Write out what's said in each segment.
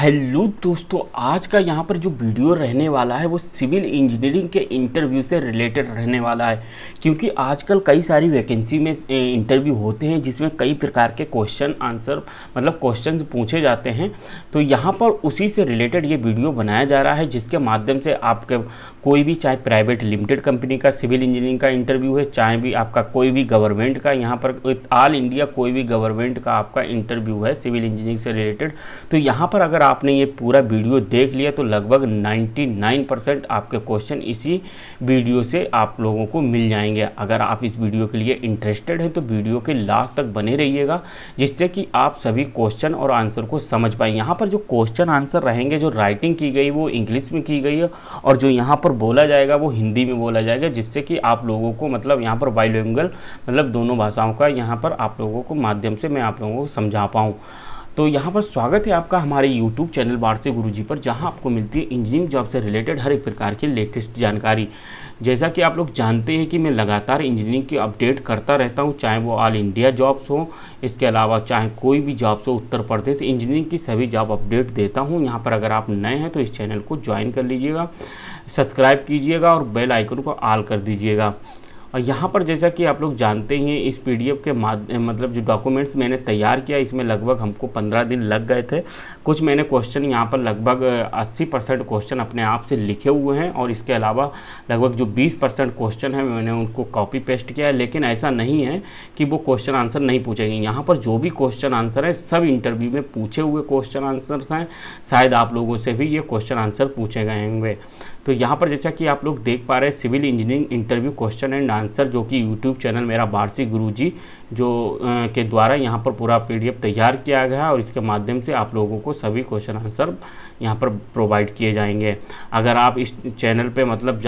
Hello दोस्तों, आज का यहाँ पर जो वीडियो रहने वाला है वो सिविल इंजीनियरिंग के इंटरव्यू से रिलेटेड रहने वाला है। क्योंकि आजकल कई सारी वैकेंसी में इंटरव्यू होते हैं जिसमें कई प्रकार के क्वेश्चन आंसर मतलब क्वेश्चंस पूछे जाते हैं। तो यहाँ पर उसी से रिलेटेड ये वीडियो बनाया जा रहा है, जिसके माध्यम से आपके कोई भी चाहे प्राइवेट लिमिटेड कंपनी का सिविल इंजीनियरिंग का इंटरव्यू है, चाहे भी आपका कोई भी गवर्नमेंट का, यहाँ पर ऑल इंडिया कोई भी गवर्नमेंट का आपका इंटरव्यू है सिविल इंजीनियरिंग से रिलेटेड, तो यहाँ पर अगर आपने ये पूरा वीडियो देख लिया तो लगभग 99% आपके क्वेश्चन इसी वीडियो से आप लोगों को मिल जाएंगे। अगर आप इस वीडियो के लिए इंटरेस्टेड हैं तो वीडियो के लास्ट तक बने रहिएगा, जिससे कि आप सभी क्वेश्चन और आंसर को समझ पाएँ। यहाँ पर जो क्वेश्चन आंसर रहेंगे, जो राइटिंग की गई वो इंग्लिश में की गई है और जो यहाँ पर बोला जाएगा वो हिंदी में बोला जाएगा, जिससे कि आप लोगों को मतलब यहाँ पर बाइलिंगुअल मतलब दोनों भाषाओं का यहाँ पर आप लोगों को माध्यम से मैं आप लोगों को समझा पाऊँ। तो यहाँ पर स्वागत है आपका हमारे YouTube चैनल वारसी गुरुजी पर, जहाँ आपको मिलती है इंजीनियरिंग जॉब से रिलेटेड हर एक प्रकार की लेटेस्ट जानकारी। जैसा कि आप लोग जानते हैं कि मैं लगातार इंजीनियरिंग की अपडेट करता रहता हूँ, चाहे वो ऑल इंडिया जॉब्स हो, इसके अलावा चाहे कोई भी जॉब्स हो उत्तर प्रदेश, इंजीनियरिंग की सभी जॉब अपडेट देता हूँ। यहाँ पर अगर आप नए हैं तो इस चैनल को ज्वाइन कर लीजिएगा, सब्सक्राइब कीजिएगा और बेल आइकन को ऑल कर दीजिएगा। और यहाँ पर जैसा कि आप लोग जानते हैं इस पीडीएफ के मतलब जो डॉक्यूमेंट्स मैंने तैयार किया, इसमें लगभग हमको 15 दिन लग गए थे। कुछ मैंने क्वेश्चन यहाँ पर लगभग 80% क्वेश्चन अपने आप से लिखे हुए हैं और इसके अलावा लगभग जो 20% क्वेश्चन है मैंने उनको कॉपी पेस्ट किया है। लेकिन ऐसा नहीं है कि वो क्वेश्चन आंसर नहीं पूछेंगे। यहाँ पर जो भी क्वेश्चन आंसर है सब इंटरव्यू में पूछे हुए क्वेश्चन आंसर हैं। शायद आप लोगों से भी ये क्वेश्चन आंसर पूछे गए होंगे। तो यहाँ पर जैसा कि आप लोग देख पा रहे हैं civil engineering interview question and answer, जो कि यूट्यूब चैनल मेरा वारसी गुरुजी जो के द्वारा यहाँ पर पूरा पीडीएफ तैयार किया गया है और इसके माध्यम से आप लोगों को सभी क्वेश्चन आंसर यहाँ पर प्रोवाइड किए जाएंगे। अगर आप इस चैनल पे मतलब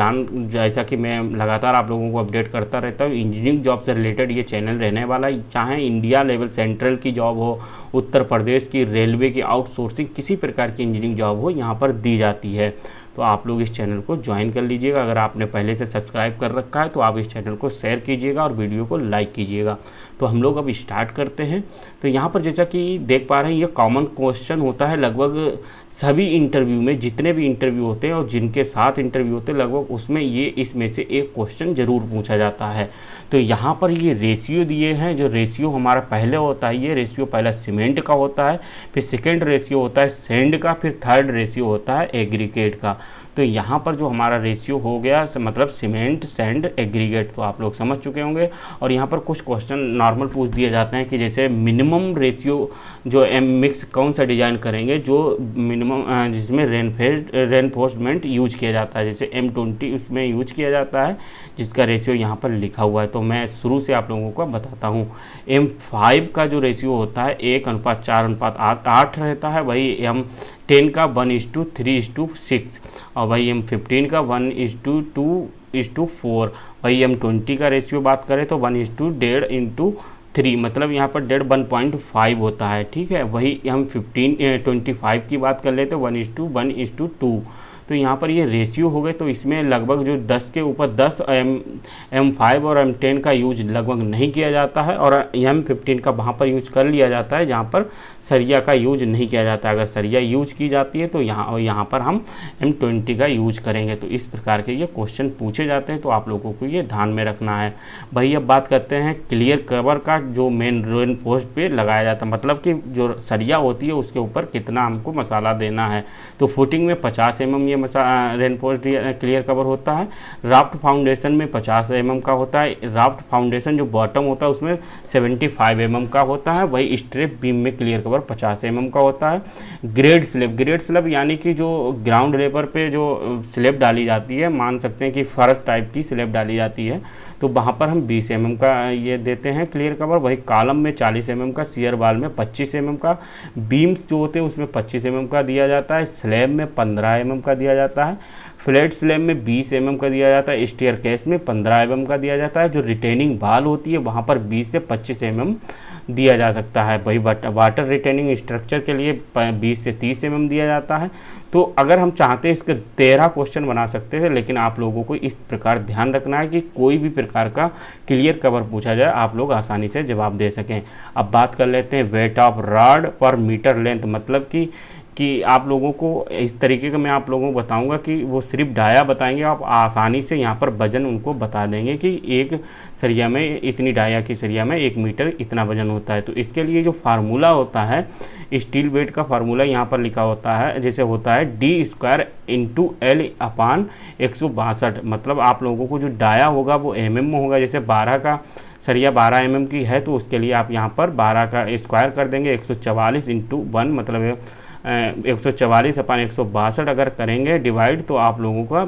जैसा कि मैं लगातार आप लोगों को अपडेट करता रहता हूँ, इंजीनियरिंग जॉब से रिलेटेड ये चैनल रहने वाला है। चाहे इंडिया लेवल सेंट्रल की जॉब हो, उत्तर प्रदेश की, रेलवे की, आउटसोर्सिंग, किसी प्रकार की इंजीनियरिंग जॉब हो यहाँ पर दी जाती है। तो आप लोग इस चैनल को ज्वाइन कर लीजिएगा। अगर आपने पहले से सब्सक्राइब कर रखा है तो आप इस चैनल को शेयर कीजिएगा और वीडियो को लाइक कीजिएगा। तो हम लोग अब स्टार्ट करते हैं। तो यहाँ पर जैसा कि देख पा रहे हैं ये कॉमन क्वेश्चन होता है लगभग सभी इंटरव्यू में, जितने भी इंटरव्यू होते हैं और जिनके साथ इंटरव्यू होते हैं लगभग उसमें ये इसमें से एक क्वेश्चन ज़रूर पूछा जाता है। तो यहाँ पर ये रेशियो दिए हैं, जो रेशियो हमारा पहले होता है, ये रेशियो पहला सीमेंट का होता है, फिर सेकेंड रेशियो होता है सैंड का, फिर थर्ड रेशियो होता है एग्रीगेट का। तो यहाँ पर जो हमारा रेशियो हो गया मतलब सीमेंट, सैंड, एग्रीगेट, तो आप लोग समझ चुके होंगे। और यहाँ पर कुछ क्वेश्चन नॉर्मल पूछ दिए जाते हैं कि जैसे मिनिमम रेशियो जो एम मिक्स कौन सा डिज़ाइन करेंगे जो मिनिमम जिसमें रेनफोर्समेंट यूज किया जाता है, जैसे M20 उसमें यूज किया जाता है, जिसका रेशियो यहाँ पर लिखा हुआ है। तो मैं शुरू से आप लोगों को बताता हूँ। M5 का जो रेशियो होता है 1:4:8 रहता है, वही M10 का 1:3:6 और वही M15 का 1:2:4। वही M20 का रेशियो बात करें तो 1:1.5:3, मतलब यहाँ पर 1.5 होता है, ठीक है। वही हम 25 की बात कर लेते 1:1:2। तो यहाँ पर ये रेशियो हो गए। तो इसमें लगभग जो 10 के ऊपर 10 M5 और M10 का यूज लगभग नहीं किया जाता है और M15 का वहाँ पर यूज कर लिया जाता है जहाँ पर सरिया का यूज नहीं किया जाता। अगर सरिया यूज की जाती है तो यहाँ पर हम M20 का यूज करेंगे। तो इस प्रकार के ये क्वेश्चन पूछे जाते हैं, तो आप लोगों को ये ध्यान में रखना है। भाई अब बात करते हैं क्लियर कवर का, जो मेन रेनफोर्स पे लगाया जाता है, मतलब कि जो सरिया होती है उसके ऊपर कितना हमको मसाला देना है। तो फुटिंग में 50 mm रेनफोर्स क्लियर कवर होता है। राफ्ट फाउंडेशन में 50 mm का होता है। राफ्ट फाउंडेशन जो बॉटम होता है उसमें 75 mm का होता है। वही स्ट्रिप बीम में क्लियर कवर 50 mm का होता है। ग्रेड स्लैब यानी कि जो ग्राउंड लेवल पे जो स्लैब डाली जाती है, मान सकते हैं कि फर्श टाइप की स्लैब डाली जाती है, तो वहाँ पर हम 20 mm का ये देते हैं क्लियर कवर। वही कॉलम में 40 mm का, सियर वाल में 25 mm का, बीम्स जो होते हैं उसमें 25 mm का दिया जाता है, स्लैब में 15 mm का दिया जाता है, फ्लैट स्लैब में 20 mm का दिया जाता है, स्टेयर केस में 15 mm का दिया जाता है। जो रिटेनिंग वाल होती है वहाँ पर 20 से 25 mm दिया जा सकता है। वही वाटर रिटेनिंग स्ट्रक्चर के लिए 20 से 30 mm दिया जाता है। तो अगर हम चाहते हैं इसके 13 क्वेश्चन बना सकते हैं, लेकिन आप लोगों को इस प्रकार ध्यान रखना है कि कोई भी प्रकार का क्लियर कवर पूछा जाए आप लोग आसानी से जवाब दे सकें। अब बात कर लेते हैं वेट ऑफ रॉड पर मीटर लेंथ, मतलब कि कि आप लोगों को इस तरीके का मैं आप लोगों को बताऊंगा कि वो सिर्फ डाया बताएंगे, आप आसानी से यहाँ पर वजन उनको बता देंगे कि एक सरिया में इतनी डाया की सरिया में 1 मीटर इतना वजन होता है। तो इसके लिए जो फार्मूला होता है स्टील वेट का फार्मूला यहाँ पर लिखा होता है, जैसे होता है d² × L/162। मतलब आप लोगों को जो डाया होगा वो mm में होगा। जैसे 12 का सरिया 12 mm की है तो उसके लिए आप यहाँ पर 12 का स्क्वायर कर देंगे, 144 × 1 मतलब 144/162 अगर करेंगे डिवाइड तो आप लोगों का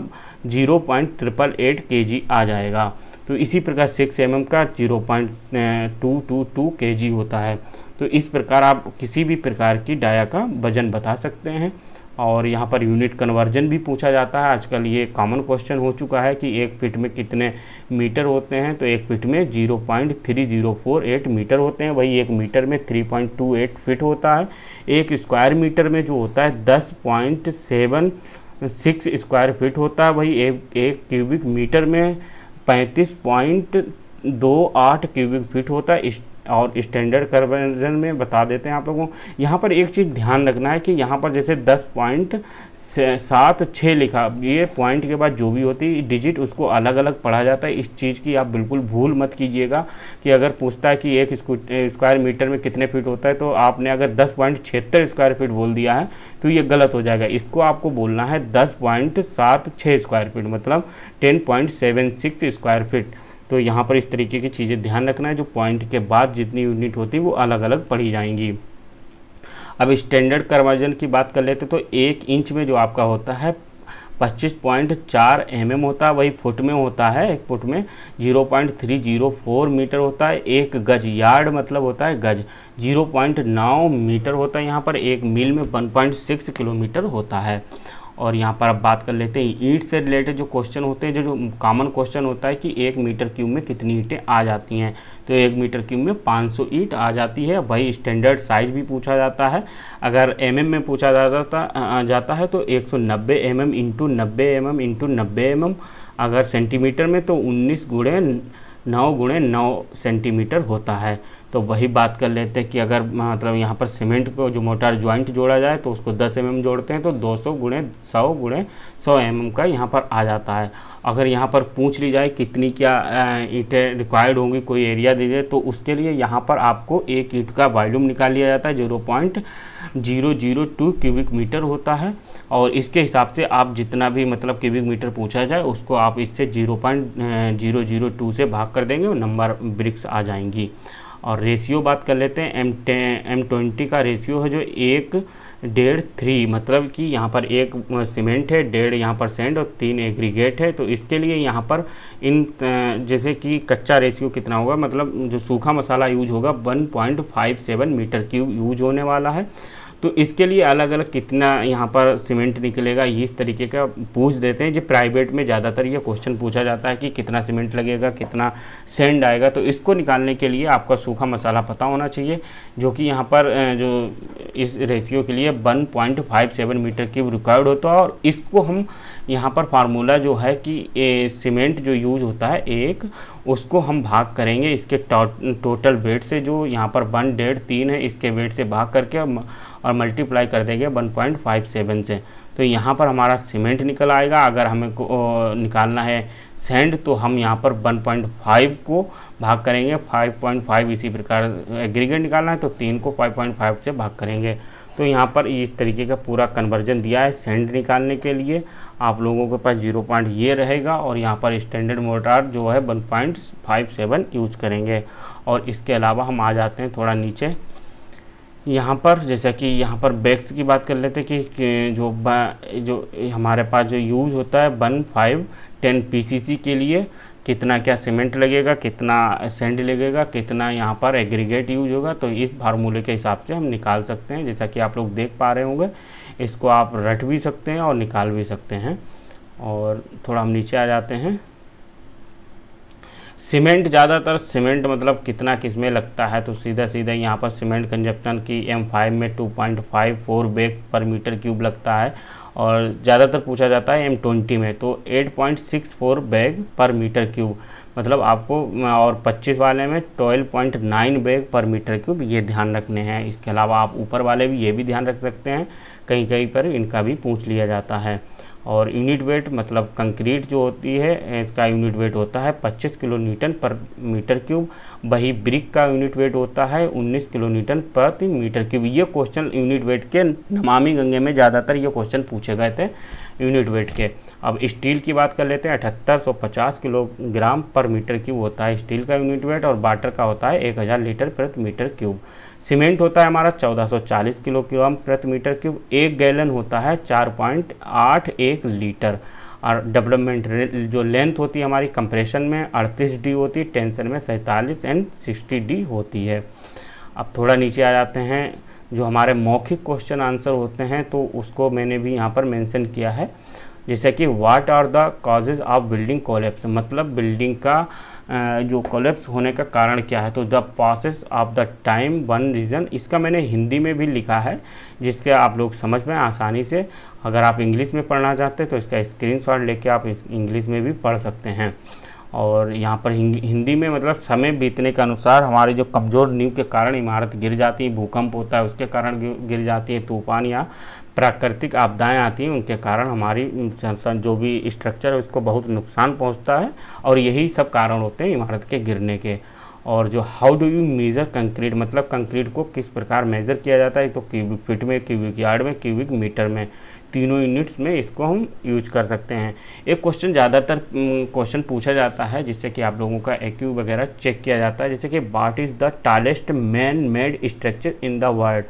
0.888 kg आ जाएगा। तो इसी प्रकार 6 mm का 0.222 kg होता है। तो इस प्रकार आप किसी भी प्रकार की डाया का वजन बता सकते हैं। और यहाँ पर यूनिट कन्वर्जन भी पूछा जाता है। आजकल ये कॉमन क्वेश्चन हो चुका है कि 1 फीट में कितने मीटर होते हैं, तो 1 फीट में 0.3048 मीटर होते हैं। वही 1 मीटर में 3.28 फीट होता है। 1 स्क्वायर मीटर में जो होता है 10.76 स्क्वायर फीट होता है। वही एक क्यूबिक मीटर में 35.28 क्यूबिक फीट होता है। और स्टैंडर्ड कन्वर्जन में बता देते हैं आप लोगों को। यहाँ पर एक चीज़ ध्यान रखना है कि यहाँ पर जैसे 10.76 लिखा, ये पॉइंट के बाद जो भी होती है डिजिट उसको अलग अलग पढ़ा जाता है। इस चीज़ की आप बिल्कुल भूल मत कीजिएगा कि अगर पूछता है कि 1 स्क्वायर मीटर में कितने फीट होता है तो आपने अगर 10.76 स्क्वायर फीट बोल दिया है तो ये गलत हो जाएगा। इसको आपको बोलना है 10.76 स्क्वायर फीट मतलब 10.76 स्क्वायर फीट। तो यहाँ पर इस तरीके की चीज़ें ध्यान रखना है। जो पॉइंट के बाद जितनी यूनिट होती है वो अलग अलग पढ़ी जाएंगी। अब स्टैंडर्ड कन्वर्जन की बात कर लेते तो 1 इंच में जो आपका होता है 25.4 mm होता है। वही फुट में होता है, 1 फुट में 0.304 मीटर होता है। 1 गज यार्ड मतलब होता है गज 0.9 मीटर होता है। यहाँ पर 1 मील में 1.6 किलोमीटर होता है। और यहाँ पर अब बात कर लेते हैं ईंट से रिलेटेड जो क्वेश्चन होते हैं। जो कॉमन क्वेश्चन होता है कि 1 मीटर क्यूब में कितनी ईंटें आ जाती हैं, तो 1 मीटर क्यूब में 500 ईंट आ जाती है। वही स्टैंडर्ड साइज भी पूछा जाता है। अगर mm में पूछा जाता है तो 190 mm × 90 mm × 90 mm। अगर सेंटीमीटर में तो 19 × 9 × 9 सेंटीमीटर होता है। तो वही बात कर लेते हैं कि अगर मतलब यहाँ पर सीमेंट को जो मोटार ज्वाइंट जोड़ा जाए तो उसको 10 mm जोड़ते हैं तो 200 × 100 × 100 mm का यहाँ पर आ जाता है। अगर यहाँ पर पूछ ली जाए कितनी क्या ईंटें रिक्वायर्ड होंगी, कोई एरिया दीजिए, तो उसके लिए यहाँ पर आपको एक ईंट का वॉल्यूम निकाल लिया जाता है 0.002 क्यूबिक मीटर होता है। और इसके हिसाब से आप जितना भी मतलब क्यूबिक मीटर पूछा जाए उसको आप इससे 0.002 से भाग कर देंगे और नंबर ब्रिक्स आ जाएंगी। और रेशियो बात कर लेते हैं। M20 का रेशियो है जो 1:3 मतलब कि यहाँ पर 1 सीमेंट है, 1.5 यहाँ पर सैंड और 3 एग्रीगेट है। तो इसके लिए यहाँ पर इन जैसे कि कच्चा रेशियो कितना होगा, मतलब जो सूखा मसाला यूज होगा 1.57 मीटर क्यूब यूज होने वाला है। तो इसके लिए अलग अलग कितना यहाँ पर सीमेंट निकलेगा ये इस तरीके का पूछ देते हैं। जो प्राइवेट में ज़्यादातर ये क्वेश्चन पूछा जाता है कि कितना सीमेंट लगेगा, कितना सैंड आएगा। तो इसको निकालने के लिए आपका सूखा मसाला पता होना चाहिए, जो कि यहाँ पर जो इस रेशियो के लिए 1.57 मीटर क्यूब रिक्वायर्ड होता है। और इसको हम यहाँ पर फार्मूला जो है कि सीमेंट जो यूज होता है एक, उसको हम भाग करेंगे इसके टोटल वेट से, जो यहाँ पर 1.3 है इसके वेट से भाग करके और मल्टीप्लाई कर देंगे 1.57 से। तो यहाँ पर हमारा सीमेंट निकल आएगा। अगर हमें निकालना है सैंड तो हम यहाँ पर 1.5 को भाग करेंगे 5.5। इसी प्रकार एग्रीगेट निकालना है तो 3 को 5.5 से भाग करेंगे। तो यहाँ पर इस तरीके का पूरा कन्वर्जन दिया है सैंड निकालने के लिए। आप लोगों के पास 0 पॉइंट ये रहेगा और यहाँ पर स्टैंडर्ड मोटार जो है 1.57 यूज करेंगे। और इसके अलावा हम आ जाते हैं थोड़ा नीचे। यहाँ पर जैसा कि यहाँ पर बैग्स की बात कर लेते हैं कि जो हमारे पास जो यूज होता है 1510 PCC के लिए कितना क्या सीमेंट लगेगा, कितना सैंड लगेगा, कितना यहाँ पर एग्रीगेट यूज होगा। तो इस फार्मूले के हिसाब से हम निकाल सकते हैं। जैसा कि आप लोग देख पा रहे होंगे, इसको आप रट भी सकते हैं और निकाल भी सकते हैं। और थोड़ा हम नीचे आ जाते हैं। सीमेंट, ज़्यादातर सीमेंट मतलब कितना किसमें लगता है, तो सीधा सीधा यहाँ पर सीमेंट कंजप्शन की M5 में 2.54 बैग पर मीटर क्यूब लगता है। और ज़्यादातर पूछा जाता है M20 में तो 8.64 बैग पर मीटर क्यूब। मतलब आपको, और 25 वाले में 12.9 बैग पर मीटर क्यूब, ये ध्यान रखने हैं। इसके अलावा आप ऊपर वाले भी ये भी ध्यान रख सकते हैं, कहीं कहीं पर इनका भी पूछ लिया जाता है। और यूनिट वेट मतलब कंक्रीट जो होती है इसका यूनिट वेट होता है 25 किलो न्यूटन पर मीटर क्यूब। वही ब्रिक का यूनिट वेट होता है 19 किलो न्यूटन प्रति मीटर क्यूब। ये क्वेश्चन यूनिट वेट के नमामि गंगे में ज़्यादातर ये क्वेश्चन पूछे गए थे यूनिट वेट के। अब स्टील की बात कर लेते हैं, 7850 किलोग्राम पर मीटर क्यूब होता है स्टील का यूनिट वेट, और वाटर का होता है 1000 लीटर प्रति मीटर क्यूब। सीमेंट होता है हमारा 1440 किलोग्राम प्रति मीटर क्यूब। 1 गैलन होता है 4.81 लीटर। और डेवलपमेंट जो लेंथ होती है हमारी कंप्रेशन में 38 डी होती है, टेंशन में 47 एंड 60 डी होती है। अब थोड़ा नीचे आ जाते हैं, जो हमारे मौखिक क्वेश्चन आंसर होते हैं तो उसको मैंने भी यहाँ पर मेंशन किया है। जैसे कि what are the causes of building collapse, मतलब बिल्डिंग का जो कोलैप्स होने का कारण क्या है। तो the process of the time one reason, इसका मैंने हिंदी में भी लिखा है जिसके आप लोग समझ में आसानी से। अगर आप इंग्लिश में पढ़ना चाहते हैं तो इसका स्क्रीनशॉट लेके आप इंग्लिश में भी पढ़ सकते हैं। और यहाँ पर हिंदी में मतलब समय बीतने के अनुसार हमारे जो कमज़ोर नींव के कारण इमारत गिर जाती है, भूकंप होता है उसके कारण गिर जाती है, तूफान या प्राकृतिक आपदाएं आती हैं उनके कारण हमारी जो भी स्ट्रक्चर है उसको बहुत नुकसान पहुंचता है, और यही सब कारण होते हैं इमारत के गिरने के। और जो how do you measure concrete, मतलब कंक्रीट को किस प्रकार मेज़र किया जाता है, तो क्यूबिक फीट में, क्यूबिक यार्ड में, क्यूबिक मीटर में, तीनों यूनिट्स में इसको हम यूज कर सकते हैं। एक क्वेश्चन ज़्यादातर क्वेश्चन पूछा जाता है जिससे कि आप लोगों का एक्यू वगैरह चेक किया जाता है, जैसे कि what is the tallest man made structure in the world.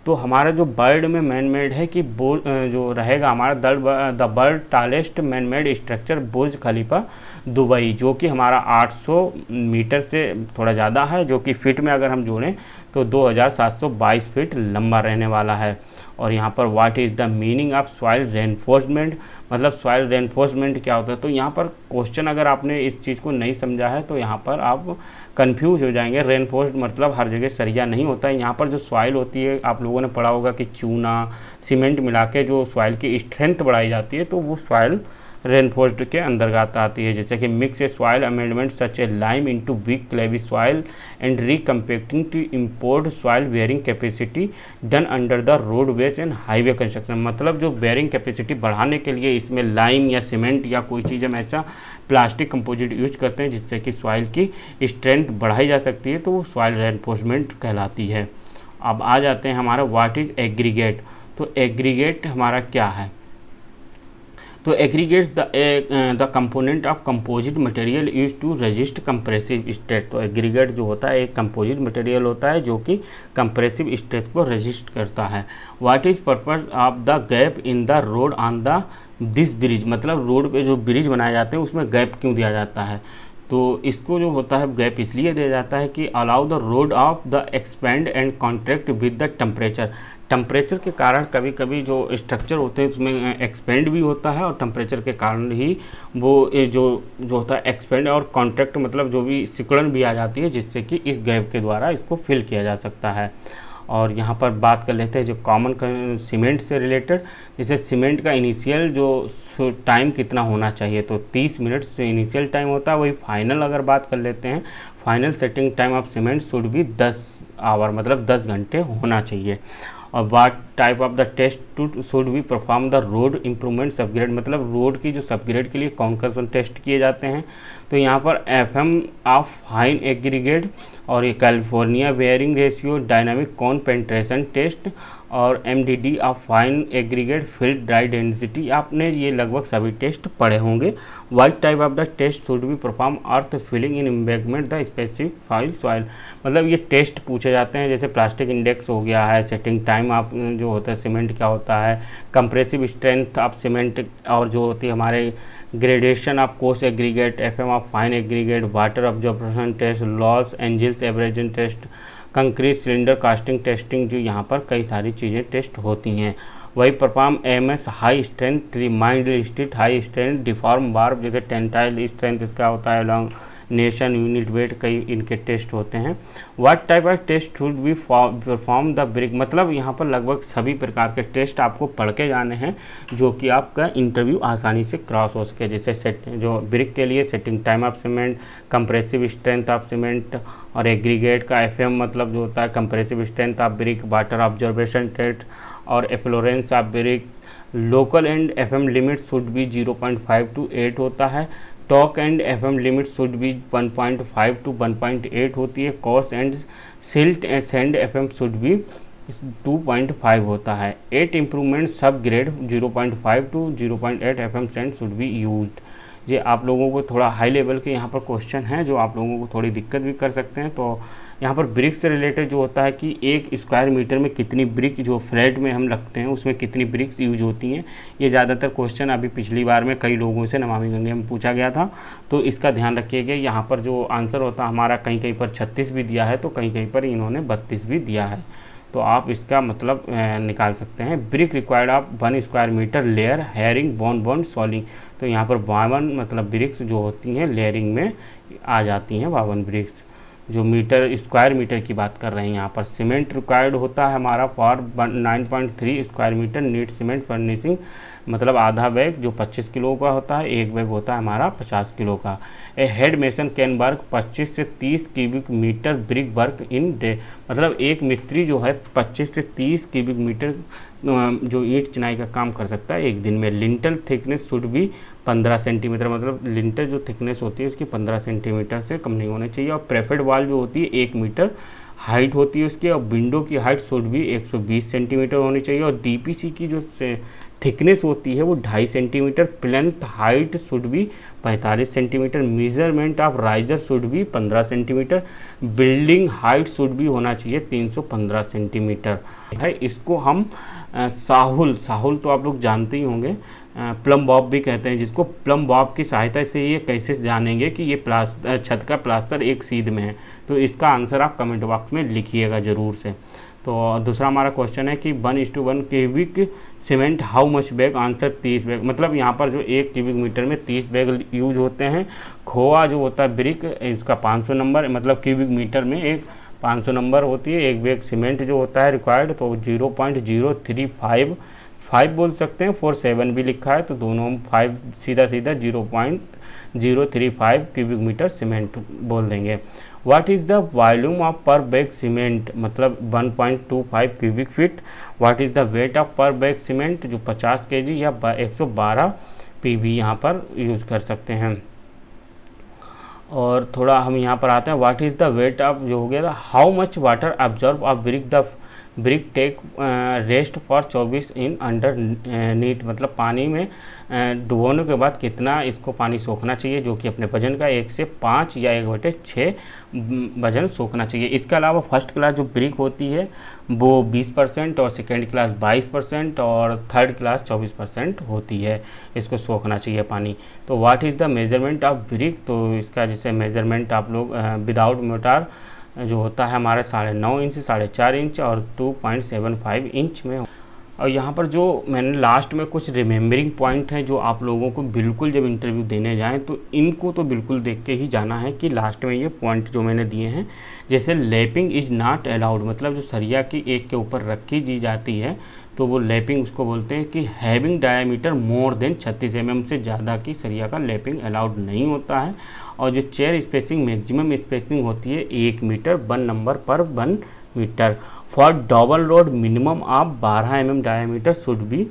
तो हमारा जो वर्ल्ड में मैन मेड है कि जो रहेगा हमारा the world tallest man made structure Burj Khalifa Dubai, जो कि हमारा 800 मीटर से थोड़ा ज़्यादा है, जो कि फीट में अगर हम जोड़ें तो 2722 फीट लंबा रहने वाला है। और यहाँ पर what is the meaning of soil reinforcement, मतलब सॉइल रेनफोर्समेंट क्या होता है। तो यहाँ पर क्वेश्चन अगर आपने इस चीज़ को नहीं समझा है तो यहाँ पर आप कंफ्यूज हो जाएंगे। रेनफोर्स्ड मतलब हर जगह सरिया नहीं होता है। यहाँ पर जो सॉइल होती है आप लोगों ने पढ़ा होगा कि चूना सीमेंट मिला के जो सॉइल की स्ट्रेंथ बढ़ाई जाती है, तो वो सॉइल रेनफोर्स्ड के अंतर्गत आती है। जैसे कि mix a soil amendment such a lime into weak clayey soil and recompacting to import soil bearing capacity done under the roadways and highway construction, मतलब जो बेयरिंग कैपेसिटी बढ़ाने के लिए इसमें लाइम या सीमेंट या कोई चीज़ हम ऐसा प्लास्टिक कंपोजिट यूज करते हैं जिससे कि सॉइल की स्ट्रेंथ बढ़ाई जा सकती है, तो वो सॉइल रेनफोर्समेंट कहलाती है। अब आ जाते हैं हमारा व्हाट इज़ एग्रीगेट। तो एग्रीगेट हमारा क्या है, तो aggregates the component of composite material use to resist compressive stress. तो एग्रीगेट जो होता है एक कंपोजिट मटेरियल होता है जो कि कंप्रेसिव स्ट्रेस को रेजिस्ट करता है। What is purpose of the gap in the road on the this bridge, मतलब रोड पे जो ब्रिज बनाए जाते हैं उसमें गैप क्यों दिया जाता है। तो इसको जो होता है गैप इसलिए दिया जाता है कि allow the road of the expand and contract with the temperature. Temperature के कारण कभी कभी जो स्ट्रक्चर होते हैं उसमें एक्सपेंड भी होता है, और टेम्परेचर के कारण ही वो जो होता है एक्सपेंड और कॉन्ट्रैक्ट मतलब जो भी सिकुड़न भी आ जाती है, जिससे कि इस गैप के द्वारा इसको फिल किया जा सकता है। और यहाँ पर बात कर लेते हैं जो कॉमन सीमेंट से रिलेटेड, जैसे सीमेंट का इनिशियल जो टाइम कितना होना चाहिए, तो 30 मिनट से इनिशियल टाइम होता है। वही फाइनल अगर बात कर लेते हैं, final setting time of cement should be 10 hour मतलब 10 घंटे होना चाहिए। और what type of the test to should be perform the road improvement subgrade, मतलब रोड की जो सबग्रेड के लिए कौन कौन टेस्ट किए जाते हैं। तो यहाँ पर FM ऑफ फाइन एग्रीगेट, और ये California bearing ratio, dynamic cone penetration test, और MDD of fine aggregate field dry density. आपने ये लगभग सभी टेस्ट पढ़े होंगे। What type of the test should be perform earth filling in embankment the specific file soil, मतलब ये test पूछे जाते हैं। जैसे प्लास्टिक इंडेक्स हो गया है, सेटिंग टाइम ऑफ जो होता है सीमेंट क्या होता है, कंप्रेसिव स्ट्रेंथ ऑफ सीमेंट, और जो होती है हमारे gradation of coarse aggregate, FM of fine aggregate, water absorption test, Los Angeles abrasion test, concrete cylinder casting testing, जो यहाँ पर कई सारी चीज़ें टेस्ट होती हैं। वही perform AMS high strength, mild steel high strength, deform bar, जैसे टेंटाइल स्ट्रेंथ इसका होता है लॉन्ग नेशन, यूनिट वेट, कई इनके टेस्ट होते हैं। What type of test should be perform the brick, मतलब यहाँ पर लगभग सभी प्रकार के टेस्ट आपको पढ़ के जाने हैं जो कि आपका इंटरव्यू आसानी से क्रॉस हो सके। जैसे जो ब्रिक के लिए setting time of cement, compressive strength of cement, और एग्रीगेट का FM मतलब जो होता है compressive strength of brick, water absorption test और efflorescence of brick. Local and FM limit should be 0.5 to 8 होता है। Talk and FM limit should be 1.5 to 1.8 होती है। Cost and silt and sand FM should be 2.5 होता है। 8 improvement sub grade 0.5 to 0.8 FM sand should be used. ये आप लोगों को थोड़ा हाई लेवल के यहाँ पर क्वेश्चन हैं जो आप लोगों को थोड़ी दिक्कत भी कर सकते हैं। तो यहाँ पर ब्रिक से रिलेटेड जो होता है कि 1 स्क्वायर मीटर में कितनी ब्रिक, जो फ्लैट में हम रखते हैं उसमें कितनी ब्रिक्स यूज होती हैं, ये ज़्यादातर क्वेश्चन अभी पिछली बार में कई लोगों से नमामि गंगे में पूछा गया था। तो इसका ध्यान रखिएगा। यहाँ पर जो आंसर होता है हमारा कहीं कहीं पर 36 भी दिया है, तो कहीं कहीं पर इन्होंने 32 भी दिया है। तो आप इसका मतलब निकाल सकते हैं। Brick required of 1 square metre layer herring bond soling. तो यहाँ पर 52 मतलब ब्रिक्स जो होती हैं लेयरिंग में आ जाती हैं, 52 ब्रिक्स। जो मीटर स्क्वायर मीटर की बात कर रहे हैं यहाँ पर। सीमेंट रिक्वायर्ड होता है हमारा for 9.3 square metre neat cement furnishing, मतलब आधा बैग जो 25 किलो का होता है, एक बैग होता है हमारा 50 किलो का। A head mason can work 25 से 30 cubic metre brick work in day, मतलब एक मिस्त्री जो है 25 से 30 क्यूबिक मीटर जो ईंट चिनाई का काम कर सकता है एक दिन में। लिंटल थिकनेस शुड भी 15 सेंटीमीटर, मतलब लिंटर जो थिकनेस होती है उसकी 15 सेंटीमीटर से कम नहीं होनी चाहिए। और प्रेफर्ड वाल जो होती है 1 मीटर हाइट होती है उसकी, और विंडो की हाइट शुड भी 120 सेंटीमीटर होनी चाहिए। और DPC की जो थिकनेस होती है वो 2.5 सेंटीमीटर। प्लेंथ हाइट शुड भी 45 centimetre. Measurement of riser should भी 15 सेंटीमीटर। बिल्डिंग हाइट शुड भी होना चाहिए 315 सेंटीमीटर है। इसको हम साहुल तो आप लोग जानते ही होंगे, प्लम बॉब भी कहते हैं जिसको। प्लम बॉब की सहायता से ये कैसे जानेंगे कि ये छत का प्लास्टर एक सीध में है, तो इसका आंसर आप कमेंट बॉक्स में लिखिएगा ज़रूर से। तो दूसरा हमारा क्वेश्चन है कि 1:1 cubic cement how much bag, answer 30 bag, मतलब यहाँ पर जो 1 क्यूबिक मीटर में 30 बैग यूज होते हैं। खोआ जो होता है ब्रिक, इसका 500 नंबर, मतलब क्यूबिक मीटर में एक 500 नंबर होती है। एक बैग सीमेंट जो होता है रिक्वायर्ड, तो 0.035 बोल सकते हैं, 47 भी लिखा है तो दोनों 5 सीधा 0.035 क्यूबिक मीटर सीमेंट बोल देंगे। What is the volume of पर बैग सीमेंट, मतलब 1.25 cubic feet. What is the weight of पर बैग सीमेंट, जो 50 kg या 112 PB यहाँ पर यूज़ कर सकते हैं। और थोड़ा हम यहाँ पर आते हैं, what is the weight of जो हो गया था, how much water observe of brick take rest for 24 in under neat, मतलब पानी में डुबोने के बाद कितना इसको पानी सोखना चाहिए, जो कि अपने वजन का 1 से 5 या 1/6 वजन सोखना चाहिए। इसके अलावा फर्स्ट क्लास जो ब्रिक होती है वो 20% और सेकेंड क्लास 22% और थर्ड क्लास 24% होती है, इसको सोखना चाहिए पानी। तो what is the measurement of brick, तो इसका जैसे मेजरमेंट आप लोग विदाउट मोटार जो होता है हमारे 9.5 इंच, 4.5 इंच और 2.75 इंच में। और यहाँ पर जो मैंने लास्ट में कुछ रिमेम्बरिंग पॉइंट हैं जो आप लोगों को बिल्कुल जब इंटरव्यू देने जाएं तो इनको तो बिल्कुल देख के ही जाना है कि लास्ट में ये पॉइंट जो मैंने दिए हैं, जैसे लैपिंग इज़ नॉट अलाउड, मतलब जो सरिया की एक के ऊपर रखी दी जाती है तो वो लैपिंग उसको बोलते हैं कि having diameter more than 36 mm से ज़्यादा की सरिया का लैपिंग अलाउड नहीं होता है। और जो चेयर स्पेसिंग मैक्सिमम स्पेसिंग होती है 1 मीटर 1 नंबर पर 1 metre. For double rod minimum आप 12 mm diameter should be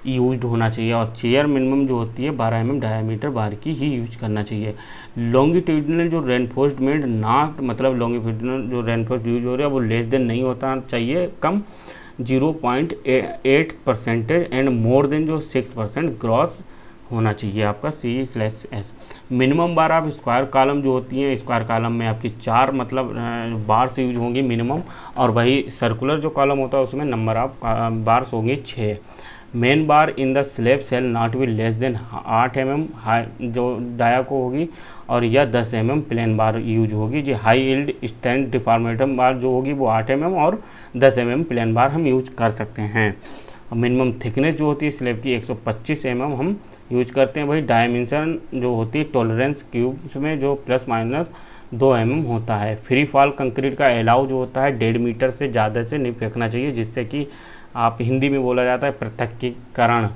used होना चाहिए, और चेयर मिनिमम जो होती है 12 mm डायामीटर बार की ही यूज करना चाहिए। लॉन्गिट्यूडनल जो रेनफोर्समेंट नॉट, मतलब लॉन्गिट्यूडनल जो रेनफोर्स यूज हो रहा है वो लेस देन नहीं होता चाहिए, कम 0.8% एंड मोर देन जो 6% ग्रॉस होना चाहिए आपका C/S। मिनिमम बार आप स्क्वायर कॉलम जो होती हैं, स्क्वायर कॉलम में आपकी 4 मतलब बार्स यूज होंगी मिनिमम, और वही सर्कुलर जो कॉलम होता है उसमें नंबर ऑफ बार्स होंगे 6। Main bar in the slab shall not be less than 8 mm high जो डाया को होगी, और या 10 mm प्लेन बार यूज होगी। जो हाई यील्ड स्टैंड डिफॉर्मेटम बार जो होगी वो 8 mm और 10 mm प्लेन बार हम यूज कर सकते हैं। मिनिमम थिकनेस जो होती है स्लैब की 125 mm हम यूज करते हैं। वही डायमेंशन जो होती है टॉलरेंस क्यूब्स में जो ±2 mm होता है। फ्री फॉल कंक्रीट का अलाउ जो होता है 1.5 मीटर से ज़्यादा से नहीं फेंकना चाहिए, जिससे कि आप हिंदी में बोला जाता है पृथक्कीकरण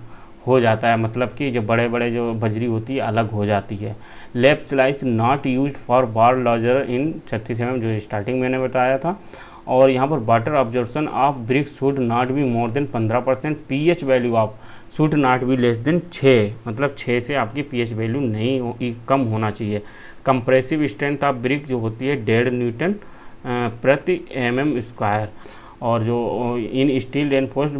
हो जाता है, मतलब कि जो बड़े बड़े जो बजरी होती है अलग हो जाती है। Left slice not use for bar logger in 36 mm जो स्टार्टिंग मैंने बताया था। और यहाँ पर water observation of brick should not be more than 15%। PH value of should not be less then 6, मतलब 6 से आपकी पीएच वैल्यू नहीं कम होना चाहिए। कंप्रेसिव स्ट्रेंथ ऑफ ब्रिक जो होती है 1.5 न्यूटन प्रति mm²। और जो in steel reinforced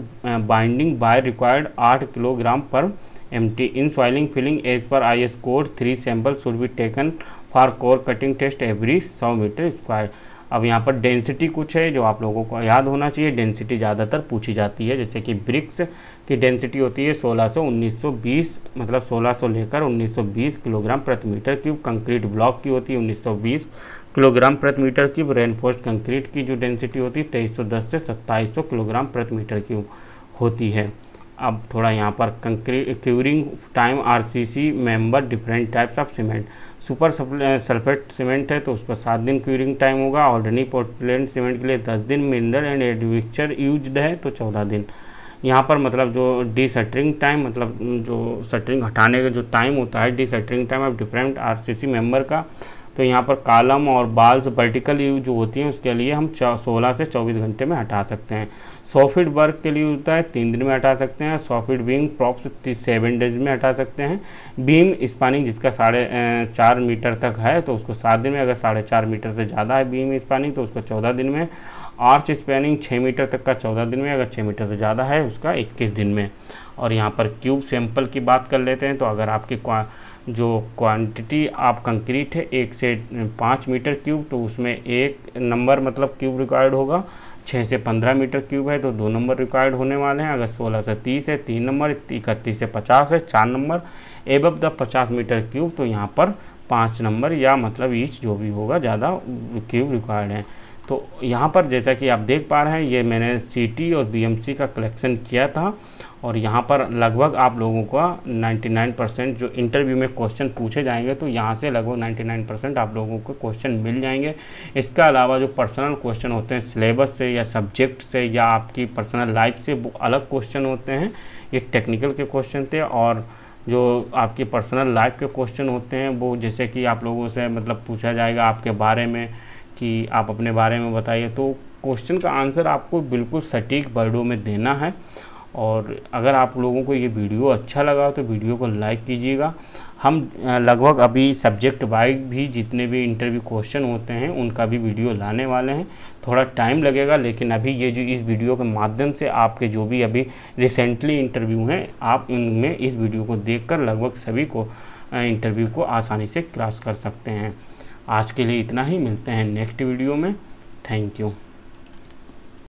binding by required 8 kilogram पर MT in soiling filling as per IS code 3 sample should be taken for core cutting test every 100 मीटर²। अब यहाँ पर डेंसिटी कुछ है जो आप लोगों को याद होना चाहिए। डेंसिटी ज़्यादातर पूछी जाती है, जैसे कि ब्रिक्स की डेंसिटी होती है 1600-1920, मतलब 1600 लेकर 1920 किलोग्राम प्रति मीटर क्यूब। कंक्रीट ब्लॉक की होती है 1920 किलोग्राम प्रति मीटर क्यूब। रेनफोर्स्ड कंक्रीट की जो डेंसिटी होती है 2310 से 2700 किलोग्राम प्रति मीटर क्यूब होती है। अब थोड़ा यहाँ पर concrete curing time RCC member different types of cement. Super sulphate cement है तो उसका 7 दिन क्यूरिंग टाइम होगा। ऑर्डिनरी पोर्टलैंड सीमेंट के लिए 10 दिन। मिनरल एंड एडमिक्सचर यूज्ड है तो 14 दिन। यहाँ पर मतलब जो डीसटरिंग टाइम, मतलब जो सटरिंग हटाने का जो टाइम होता है, de-shuttering time of different RCC member का, तो यहाँ पर कॉलम और बाल्स वर्टिकल यूज जो होती हैं उसके लिए हम 16 से 24 घंटे में हटा सकते हैं। 100 फीट वर्क के लिए होता है 3 दिन में हटा सकते हैं। 100 फीट बीम प्रॉप्स 7 डेज में हटा सकते हैं। बीम स्पानिंग जिसका 4.5 मीटर तक है तो उसको 7 दिन में। अगर 4.5 मीटर से ज़्यादा है बीम स्पानिंग तो उसको 14 दिन में। आर्च स्पैनिंग 6 मीटर तक का 14 दिन में। अगर 6 मीटर से ज़्यादा है उसका 21 दिन में। और यहाँ पर क्यूब सैंपल की बात कर लेते हैं, तो अगर आपकी जो क्वांटिटी आप कंक्रीट है 1 से 5 मीटर क्यूब तो उसमें 1 नंबर मतलब क्यूब रिक्वायर्ड होगा। 6 से 15 मीटर क्यूब है तो 2 नंबर रिक्वायर्ड होने वाले हैं। अगर 16 से 30 है 3 नंबर। 31 से 50 है 4 number. Above the 50 metre cube तो यहाँ पर 5 नंबर या मतलब ईच जो भी होगा ज़्यादा क्यूब रिक्वायर्ड है। तो यहाँ पर जैसा कि आप देख पा रहे हैं ये मैंने CT और BMC का कलेक्शन किया था और यहाँ पर लगभग आप लोगों का 99% जो इंटरव्यू में क्वेश्चन पूछे जाएंगे तो यहाँ से लगभग 99% आप लोगों को क्वेश्चन मिल जाएंगे। इसके अलावा जो पर्सनल क्वेश्चन होते हैं सिलेबस से या सब्जेक्ट से या आपकी पर्सनल लाइफ से वो अलग क्वेश्चन होते हैं, ये टेक्निकल के क्वेश्चन थे। और जो आपकी पर्सनल लाइफ के क्वेश्चन होते हैं वो जैसे कि आप लोगों से मतलब पूछा जाएगा आपके बारे में कि आप अपने बारे में बताइए, तो क्वेश्चन का आंसर आपको बिल्कुल सटीक वर्डों में देना है। और अगर आप लोगों को ये वीडियो अच्छा लगा तो वीडियो को लाइक कीजिएगा। हम लगभग अभी सब्जेक्ट वाइज भी जितने भी इंटरव्यू क्वेश्चन होते हैं उनका भी वीडियो लाने वाले हैं। थोड़ा टाइम लगेगा लेकिन अभी ये जो इस वीडियो के माध्यम से आपके जो भी अभी रिसेंटली इंटरव्यू हैं आप इनमें इस वीडियो को देखकर लगभग सभी को इंटरव्यू को आसानी से क्रॉस कर सकते हैं। आज के लिए इतना ही, मिलते हैं नेक्स्ट वीडियो में। Thank you.